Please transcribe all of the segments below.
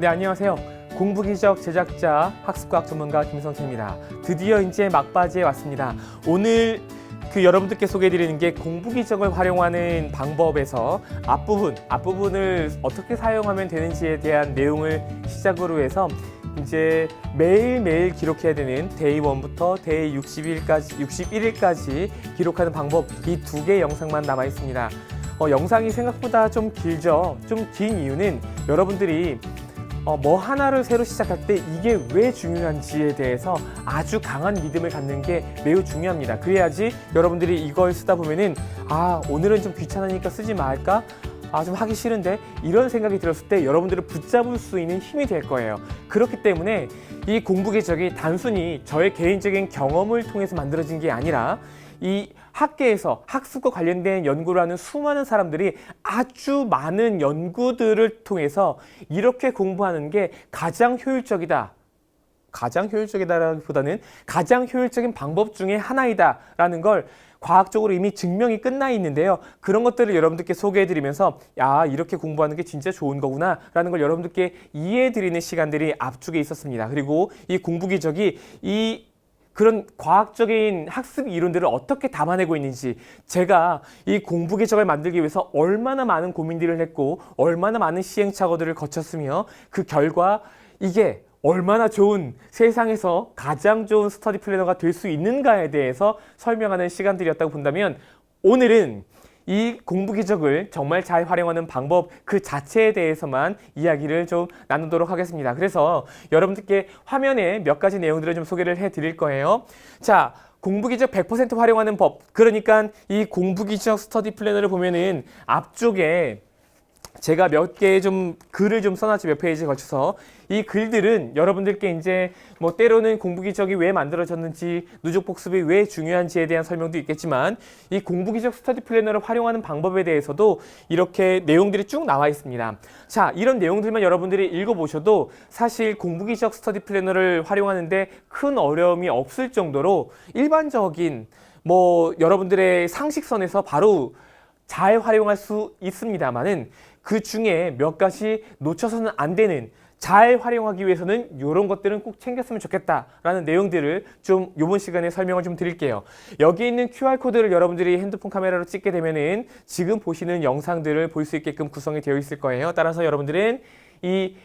네, 안녕하세요. 공부기적 제작자 학습과학 전문가 김성태입니다. 드디어 이제 막바지에 왔습니다. 오늘 여러분들께 소개해드리는 게 공부기적을 활용하는 방법에서 앞부분을 어떻게 사용하면 되는지에 대한 내용을 시작으로 해서 이제 매일매일 기록해야 되는 데이 1부터 데이 61일까지 기록하는 방법, 이 두 개의 영상만 남아 있습니다. 영상이 생각보다 좀 길죠. 좀 긴 이유는 여러분들이 뭐 하나를 새로 시작할 때 이게 왜 중요한지에 대해서 아주 강한 믿음을 갖는 게 매우 중요합니다. 그래야지 여러분들이 이걸 쓰다 보면은 오늘은 좀 귀찮으니까 쓰지 말까? 좀 하기 싫은데? 이런 생각이 들었을 때 여러분들을 붙잡을 수 있는 힘이 될 거예요. 그렇기 때문에 이 공부기적이 단순히 저의 개인적인 경험을 통해서 만들어진 게 아니라 이 학계에서 학습과 관련된 연구를 하는 수많은 사람들이 아주 많은 연구들을 통해서 이렇게 공부하는 게 가장 효율적이다라기보다는 가장 효율적인 방법 중에 하나이다라는 걸 과학적으로 이미 증명이 끝나 있는데요. 그런 것들을 여러분들께 소개해드리면서 이렇게 공부하는 게 진짜 좋은 거구나 라는 걸 여러분들께 이해해드리는 시간들이 앞쪽에 있었습니다. 그리고 이 공부기적이 그런 과학적인 학습 이론들을 어떻게 담아내고 있는지, 제가 이 공부기적을 만들기 위해서 얼마나 많은 고민들을 했고 얼마나 많은 시행착오들을 거쳤으며 그 결과 이게 얼마나 좋은, 세상에서 가장 좋은 스터디 플래너가 될 수 있는가에 대해서 설명하는 시간들이었다고 본다면, 오늘은 이 공부기적을 정말 잘 활용하는 방법 그 자체에 대해서만 이야기를 좀 나누도록 하겠습니다. 그래서 여러분들께 화면에 몇 가지 내용들을 좀 소개를 해드릴 거예요. 자, 공부기적 100% 활용하는 법. 그러니까 이 공부기적 스터디 플래너를 보면은 앞쪽에 제가 몇 개의 좀 글을 좀 써놨죠. 몇 페이지에 걸쳐서. 이 글들은 여러분들께 이제 뭐 때로는 공부기적이 왜 만들어졌는지, 누적 복습이 왜 중요한지에 대한 설명도 있겠지만, 이 공부기적 스터디 플래너를 활용하는 방법에 대해서도 이렇게 내용들이 쭉 나와 있습니다. 자, 이런 내용들만 여러분들이 읽어보셔도 사실 공부기적 스터디 플래너를 활용하는데 큰 어려움이 없을 정도로 일반적인 여러분들의 상식선에서 바로 잘 활용할 수 있습니다만은, 그 중에 몇 가지 놓쳐서는 안 되는, 잘 활용하기 위해서는 이런 것들은 꼭 챙겼으면 좋겠다라는 내용들을 좀 이번 시간에 설명을 좀 드릴게요. 여기 있는 QR코드를 여러분들이 핸드폰 카메라로 찍게 되면은 지금 보시는 영상들을 볼 수 있게끔 구성이 되어 있을 거예요. 따라서 여러분들은 이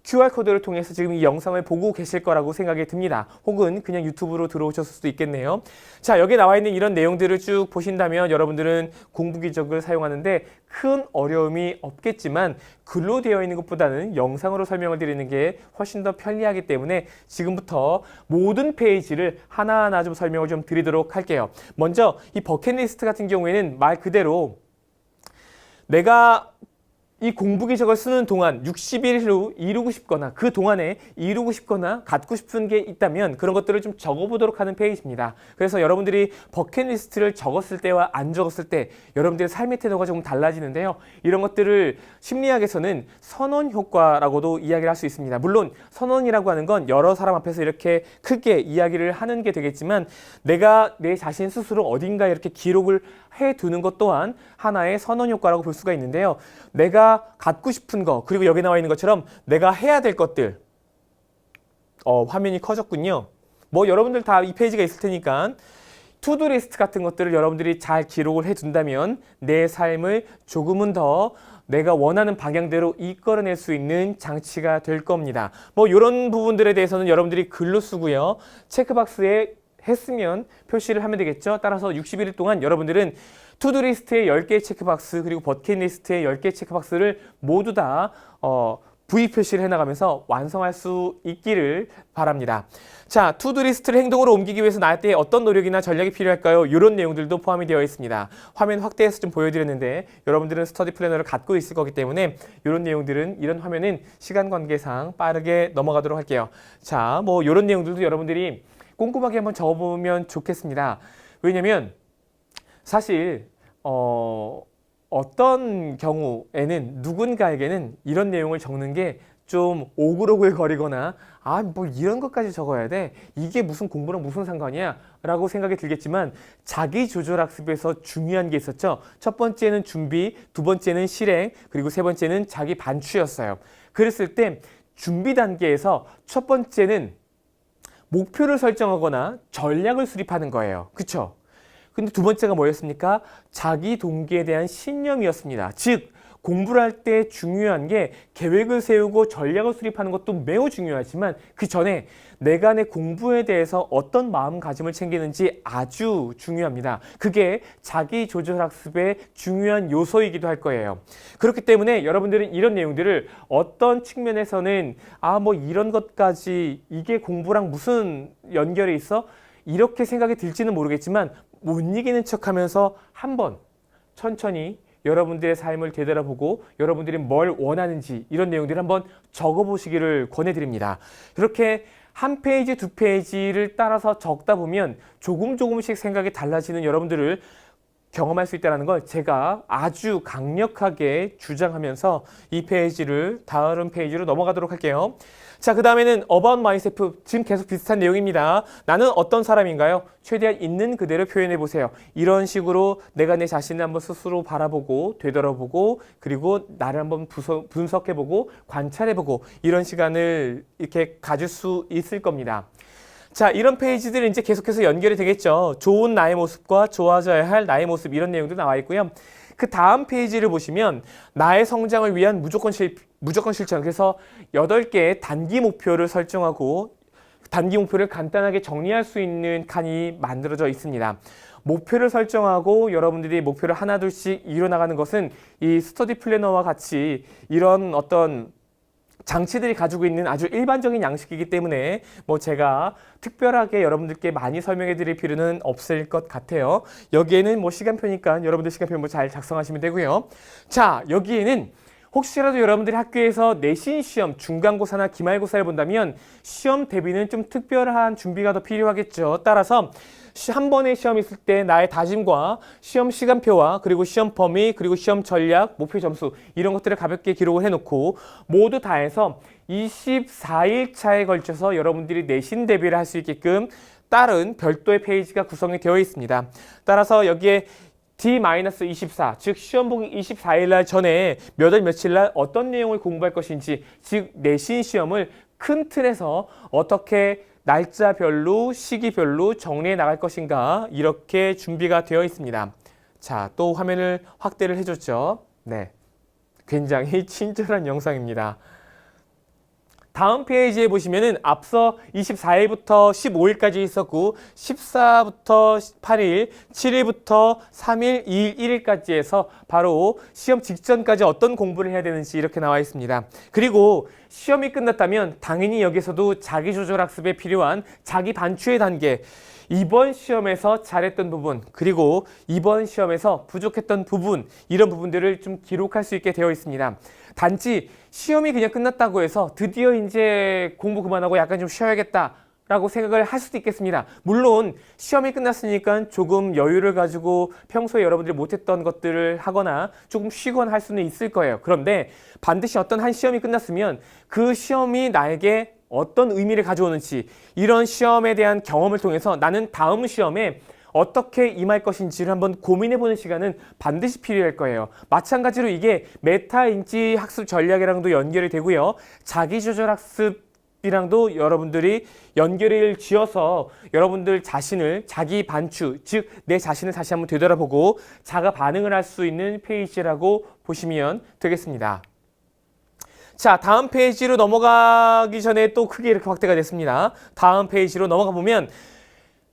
QR코드를 통해서 지금 이 영상을 보고 계실 거라고 생각이 듭니다. 혹은 그냥 유튜브로 들어오셨을 수도 있겠네요. 자, 여기 나와 있는 이런 내용들을 쭉 보신다면 여러분들은 공부기적을 사용하는데 큰 어려움이 없겠지만, 글로 되어 있는 것보다는 영상으로 설명을 드리는 게 훨씬 더 편리하기 때문에 지금부터 모든 페이지를 하나하나 좀 설명을 좀 드리도록 할게요. 먼저 이 버킷리스트 같은 경우에는 말 그대로 내가 이 공부기적을 쓰는 동안 60일 후 이루고 싶거나 그 동안에 이루고 싶거나 갖고 싶은 게 있다면 그런 것들을 좀 적어보도록 하는 페이지입니다. 그래서 여러분들이 버킷리스트를 적었을 때와 안 적었을 때 여러분들의 삶의 태도가 조금 달라지는데요. 이런 것들을 심리학에서는 선언 효과라고도 이야기를 할 수 있습니다. 물론 선언이라고 하는 건 여러 사람 앞에서 이렇게 크게 이야기를 하는 게 되겠지만, 내가 내 자신 스스로 어딘가에 이렇게 기록을 해두는 것 또한 하나의 선언 효과라고 볼 수가 있는데요. 내가 갖고 싶은 거, 그리고 여기 나와 있는 것처럼 내가 해야 될 것들. 화면이 커졌군요. 여러분들 다 이 페이지가 있을 테니까 투두 리스트 같은 것들을 여러분들이 잘 기록을 해둔다면 내 삶을 조금은 더 내가 원하는 방향대로 이끌어낼 수 있는 장치가 될 겁니다. 이런 부분들에 대해서는 여러분들이 글로 쓰고요. 체크박스에 했으면 표시를 하면 되겠죠. 따라서 61일 동안 여러분들은 투두리스트의 10개의 체크박스, 그리고 버킷리스트의 10개의 체크박스를 모두 다 V 표시를 해나가면서 완성할 수 있기를 바랍니다. 자, 투두리스트를 행동으로 옮기기 위해서 나한테 어떤 노력이나 전략이 필요할까요? 이런 내용들도 포함이 되어 있습니다. 화면 확대해서 좀 보여드렸는데 여러분들은 스터디 플래너를 갖고 있을 거기 때문에 이런 화면은 시간 관계상 빠르게 넘어가도록 할게요. 자, 이런 내용들도 여러분들이 꼼꼼하게 한번 적어보면 좋겠습니다. 왜냐면 사실 어떤 경우에는 누군가에게는 이런 내용을 적는 게 좀 오글오글 거리거나 이런 것까지 적어야 돼? 이게 무슨 공부랑 무슨 상관이야? 라고 생각이 들겠지만, 자기 조절 학습에서 중요한 게 있었죠. 첫 번째는 준비, 두 번째는 실행, 그리고 세 번째는 자기 반추였어요. 그랬을 때 준비 단계에서 첫 번째는 목표를 설정하거나 전략을 수립하는 거예요. 그쵸? 근데 두 번째가 뭐였습니까? 자기 동기에 대한 신념이었습니다. 즉, 공부를 할 때 중요한 게 계획을 세우고 전략을 수립하는 것도 매우 중요하지만 그 전에 내가 내 공부에 대해서 어떤 마음가짐을 챙기는지 아주 중요합니다. 그게 자기 조절 학습의 중요한 요소이기도 할 거예요. 그렇기 때문에 여러분들은 이런 내용들을 어떤 측면에서는 뭐 이런 것까지 이게 공부랑 무슨 연결이 있어? 이렇게 생각이 들지는 모르겠지만 못 이기는 척하면서 한번 천천히 여러분들의 삶을 되돌아보고 여러분들이 뭘 원하는지 이런 내용들을 한번 적어보시기를 권해드립니다. 그렇게 한 페이지, 두 페이지를 따라서 적다 보면 조금씩 생각이 달라지는 여러분들을 경험할 수 있다는 걸 제가 아주 강력하게 주장하면서 이 페이지를 다음 페이지로 넘어가도록 할게요. 자, 그 다음에는 About Myself. 지금 계속 비슷한 내용입니다. 나는 어떤 사람인가요? 최대한 있는 그대로 표현해 보세요. 이런 식으로 내가 내 자신을 한번 스스로 바라보고 되돌아보고 그리고 나를 한번 분석해보고 관찰해보고 이런 시간을 이렇게 가질 수 있을 겁니다. 자, 이런 페이지들은 이제 계속해서 연결이 되겠죠. 좋은 나의 모습과 좋아져야 할 나의 모습 이런 내용도 나와 있고요. 그 다음 페이지를 보시면 나의 성장을 위한 무조건 실천. 그래서 8개의 단기 목표를 설정하고 단기 목표를 간단하게 정리할 수 있는 칸이 만들어져 있습니다. 목표를 설정하고 여러분들이 목표를 하나둘씩 이뤄나가는 것은 이 스터디 플래너와 같이 이런 어떤 장치들이 가지고 있는 아주 일반적인 양식이기 때문에 뭐 제가 특별하게 여러분들께 많이 설명해 드릴 필요는 없을 것 같아요. 여기에는 뭐 시간표니까 여러분들 시간표 뭐 잘 작성하시면 되고요. 자, 여기에는 혹시라도 여러분들이 학교에서 내신 시험, 중간고사나 기말고사를 본다면 시험 대비는 좀 특별한 준비가 더 필요하겠죠. 따라서 한 번의 시험이 있을 때 나의 다짐과 시험 시간표와 그리고 시험 범위 그리고 시험 전략, 목표 점수 이런 것들을 가볍게 기록을 해놓고 모두 다 해서 24일 차에 걸쳐서 여러분들이 내신 대비를 할 수 있게끔 다른 별도의 페이지가 구성이 되어 있습니다. 따라서 여기에 D-24, 즉 시험 보기 24일 날 전에 몇 월 며칠 날 어떤 내용을 공부할 것인지, 즉 내신 시험을 큰 틀에서 어떻게 날짜별로 시기별로 정리해 나갈 것인가 이렇게 준비가 되어 있습니다. 자, 또 화면을 확대를 해줬죠. 네, 굉장히 친절한 영상입니다. 다음 페이지에 보시면은 앞서 24일부터 15일까지 있었고 14부터 8일, 7일부터 3일, 2일, 1일까지 해서 바로 시험 직전까지 어떤 공부를 해야 되는지 이렇게 나와 있습니다. 그리고 시험이 끝났다면 당연히 여기서도 자기조절학습에 필요한 자기 반추의 단계, 이번 시험에서 잘했던 부분 그리고 이번 시험에서 부족했던 부분 이런 부분들을 좀 기록할 수 있게 되어 있습니다. 단지 시험이 그냥 끝났다고 해서 드디어 이제 공부 그만하고 약간 좀 쉬어야겠다 라고 생각을 할 수도 있겠습니다. 물론 시험이 끝났으니까 조금 여유를 가지고 평소에 여러분들이 못했던 것들을 하거나 조금 쉬거나 할 수는 있을 거예요. 그런데 반드시 어떤 한 시험이 끝났으면 그 시험이 나에게 어떤 의미를 가져오는지 이런 시험에 대한 경험을 통해서 나는 다음 시험에 어떻게 임할 것인지를 한번 고민해보는 시간은 반드시 필요할 거예요. 마찬가지로 이게 메타인지 학습 전략이랑도 연결이 되고요. 자기조절 학습이랑도 여러분들이 연결을 지어서 여러분들 자신을 자기 반추, 즉 내 자신을 다시 한번 되돌아보고 자가 반응을 할 수 있는 페이지라고 보시면 되겠습니다. 자, 다음 페이지로 넘어가기 전에 또 크게 이렇게 확대가 됐습니다. 다음 페이지로 넘어가 보면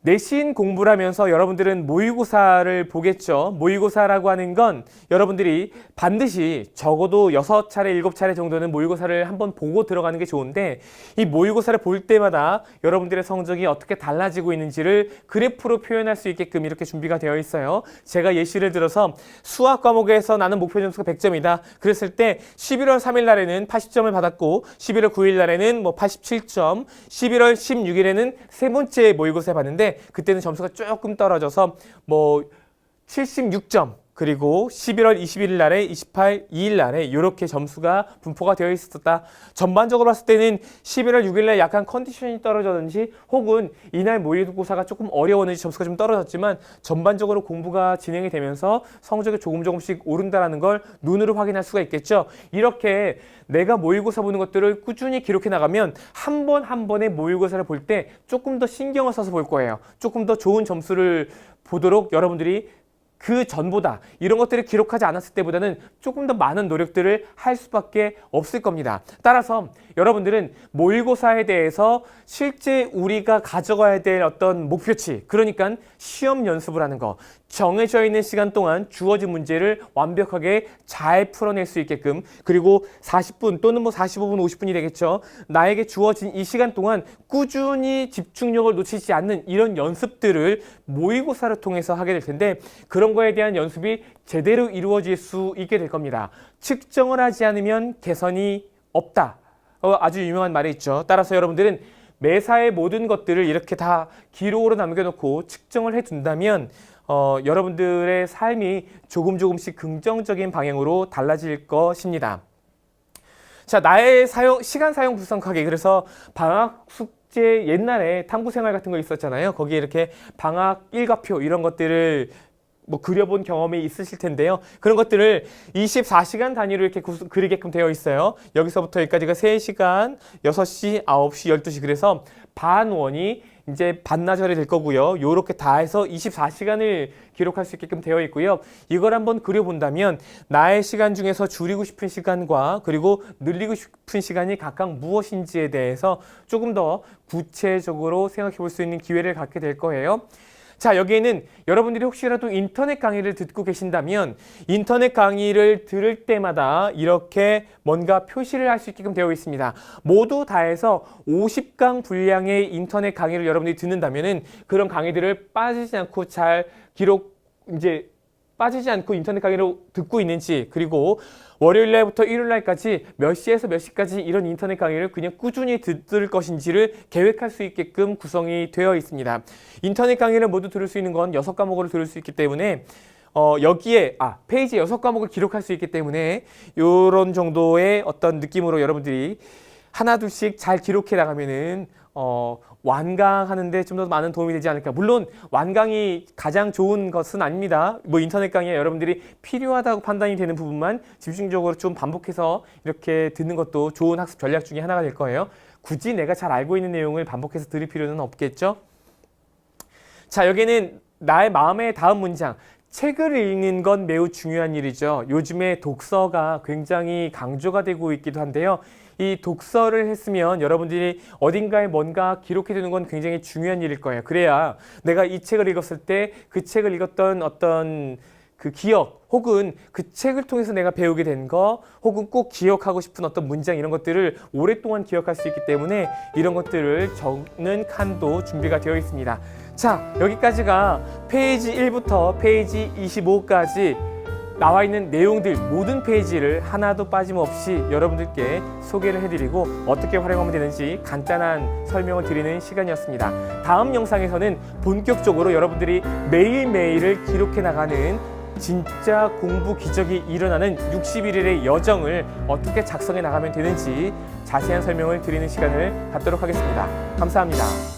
내신 공부를 하면서 여러분들은 모의고사를 보겠죠. 모의고사라고 하는 건 여러분들이 반드시 적어도 6차례, 7차례 정도는 모의고사를 한번 보고 들어가는 게 좋은데 이 모의고사를 볼 때마다 여러분들의 성적이 어떻게 달라지고 있는지를 그래프로 표현할 수 있게끔 이렇게 준비가 되어 있어요. 제가 예시를 들어서 수학 과목에서 나는 목표 점수가 100점이다. 그랬을 때 11월 3일 날에는 80점을 받았고 11월 9일 날에는 뭐 87점, 11월 16일에는 세 번째 모의고사를 봤는데 그때는 점수가 조금 떨어져서 뭐 76점 그리고 11월 21일 날에 28, 2일 날에 이렇게 점수가 분포가 되어 있었다. 전반적으로 봤을 때는 11월 6일 날 약간 컨디션이 떨어졌는지 혹은 이날 모의고사가 조금 어려웠는지 점수가 좀 떨어졌지만 전반적으로 공부가 진행이 되면서 성적이 조금씩 오른다는 걸 눈으로 확인할 수가 있겠죠. 이렇게 내가 모의고사 보는 것들을 꾸준히 기록해 나가면 한 번 한 번의 모의고사를 볼 때 조금 더 신경을 써서 볼 거예요. 조금 더 좋은 점수를 보도록 여러분들이 그 전보다 이런 것들을 기록하지 않았을 때보다는 조금 더 많은 노력들을 할 수밖에 없을 겁니다. 따라서 여러분들은 모의고사에 대해서 실제 우리가 가져가야 될 어떤 목표치, 그러니까 시험 연습을 하는 거, 정해져 있는 시간 동안 주어진 문제를 완벽하게 잘 풀어낼 수 있게끔, 그리고 40분 또는 45분, 50분이 되겠죠. 나에게 주어진 이 시간 동안 꾸준히 집중력을 놓치지 않는 이런 연습들을 모의고사를 통해서 하게 될 텐데, 그런 거에 대한 연습이 제대로 이루어질 수 있게 될 겁니다. 측정을 하지 않으면 개선이 없다. 아주 유명한 말이 있죠. 따라서 여러분들은 매사의 모든 것들을 이렇게 다 기록으로 남겨놓고 측정을 해둔다면 여러분들의 삶이 조금씩 긍정적인 방향으로 달라질 것입니다. 자, 나의 시간 사용 불성하기. 그래서 방학 숙제 옛날에 탐구생활 같은 거 있었잖아요. 거기에 이렇게 방학 일과표 이런 것들을 그려본 경험이 있으실 텐데요. 그런 것들을 24시간 단위로 이렇게 그리게끔 되어 있어요. 여기서부터 여기까지가 3시간, 6시, 9시, 12시. 그래서 반원이 이제 반나절이 될 거고요. 요렇게 다 해서 24시간을 기록할 수 있게끔 되어 있고요. 이걸 한번 그려본다면 나의 시간 중에서 줄이고 싶은 시간과 그리고 늘리고 싶은 시간이 각각 무엇인지에 대해서 조금 더 구체적으로 생각해 볼 수 있는 기회를 갖게 될 거예요. 자, 여기에는 여러분들이 혹시라도 인터넷 강의를 듣고 계신다면 인터넷 강의를 들을 때마다 이렇게 뭔가 표시를 할 수 있게끔 되어 있습니다. 모두 다 해서 50강 분량의 인터넷 강의를 여러분들이 듣는다면은 그런 강의들을 빠지지 않고 잘 빠지지 않고 인터넷 강의를 듣고 있는지, 그리고 월요일 날부터 일요일 날까지 몇 시에서 몇 시까지 이런 인터넷 강의를 그냥 꾸준히 듣을 것인지를 계획할 수 있게끔 구성이 되어 있습니다. 인터넷 강의를 모두 들을 수 있는 건 6과목으로 들을 수 있기 때문에 여기에 페이지 6과목을 기록할 수 있기 때문에 이런 정도의 어떤 느낌으로 여러분들이 하나둘씩 잘 기록해 나가면은 완강하는데 좀 더 많은 도움이 되지 않을까. 물론 완강이 가장 좋은 것은 아닙니다. 인터넷 강의에 여러분들이 필요하다고 판단이 되는 부분만 집중적으로 좀 반복해서 이렇게 듣는 것도 좋은 학습 전략 중에 하나가 될 거예요. 굳이 내가 잘 알고 있는 내용을 반복해서 들을 필요는 없겠죠. 자, 여기는 나의 마음의 다음 문장. 책을 읽는 건 매우 중요한 일이죠. 요즘에 독서가 굉장히 강조가 되고 있기도 한데요. 이 독서를 했으면 여러분들이 어딘가에 뭔가 기록해두는 건 굉장히 중요한 일일 거예요. 그래야 내가 이 책을 읽었을 때 그 책을 읽었던 어떤 그 기억, 혹은 그 책을 통해서 내가 배우게 된 거, 혹은 꼭 기억하고 싶은 어떤 문장, 이런 것들을 오랫동안 기억할 수 있기 때문에 이런 것들을 적는 칸도 준비가 되어 있습니다. 자, 여기까지가 페이지 1부터 페이지 25까지 나와 있는 내용들 모든 페이지를 하나도 빠짐없이 여러분들께 소개를 해드리고 어떻게 활용하면 되는지 간단한 설명을 드리는 시간이었습니다. 다음 영상에서는 본격적으로 여러분들이 매일매일을 기록해 나가는 진짜 공부 기적이 일어나는 61일의 여정을 어떻게 작성해 나가면 되는지 자세한 설명을 드리는 시간을 갖도록 하겠습니다. 감사합니다.